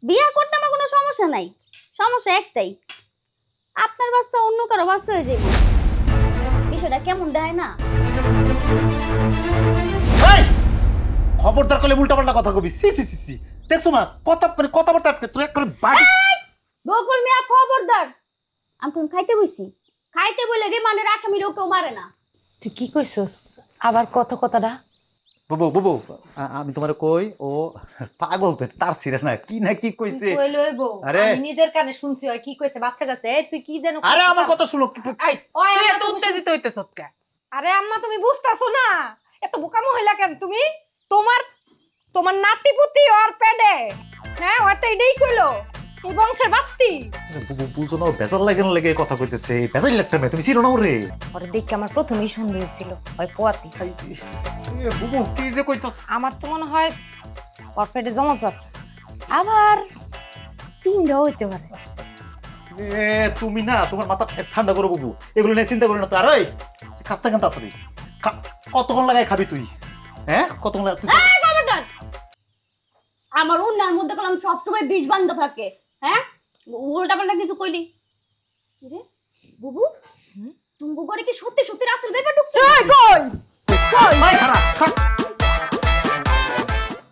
বিয়া করতে আমার কোনো সমস্যা নাই, সমস্যা একটাই, আপনার বাচ্চা অন্য কারো বাচ্চা হয়ে যাবে। বিষয়টা কেমন দেয় না? খবরদার করলে উল্টাপাল্টা কথা কবি। সি সি সি সি, দেখছো মা কথা মানে কথাবার্তা আটকে তোর একবারে বাড়ি। বকুল মিয়া খবরদার, আমি তুমি খাইতে বইছি, খাইতে বলে রিমান্ডের আসামি কেউ মারে না। তুই কি কইছস আবার কথাটা? বুবু বুবু আমি তোমারে কই ও পাগল তো তার ছিড়ে না কি কইছে। কই লইবো আরে আমি নিজের কানে শুনছি ওই কি কইছে বাচ্চা কাছে। এই তুই কি জানো? আরে আমার কথা শুনো। এই ওই তুই আম্মা এত তুমি উত্তেজিত হইতেছস কে? আরে আম্মা তুমি বুঝতাছো না, এত বোকা মহিলা কেন তুমি? তোমার তোমার নাতি পুতি ওর পেডে, হ্যাঁ ওটা এটাই কইলো এই বংশের বাত্তি। বুবু বুঝো না বেজাল লাগে না লাগে কথা কইতেছে, বেজাল লাগতে না তুমি চিনো না ওরে। ওরে দেখে আমার প্রথমেই সন্দেহ হয়েছিল ওই পোয়াতি। এ বুবু কি যে কইতাছ? আমার তো মনে হয় ওর পেটে জমজ আছে, আবার তিনটাও হইতে পারে। এ তুমি না তোমার মাথা ঠান্ডা করো বুবু, এগুলো নিয়ে চিন্তা করো না তো। আর ওই খাস্তা কেন তাড়াতাড়ি কতক্ষণ লাগাই খাবি তুই? হ্যাঁ কতক্ষণ লাগাই তুই? এই খবরদার, আমার উন্নার মধ্যে কলম সবসময় বিষ বান্ধা থাকে। হ্যাঁ উল্টা পাল্টা কিছু কইলি কি রে বুবু? তুমি ঘরে কি সত্যি সত্যি রাসেল ব্যাপার ঢুকছে? কই ভাই খারাপ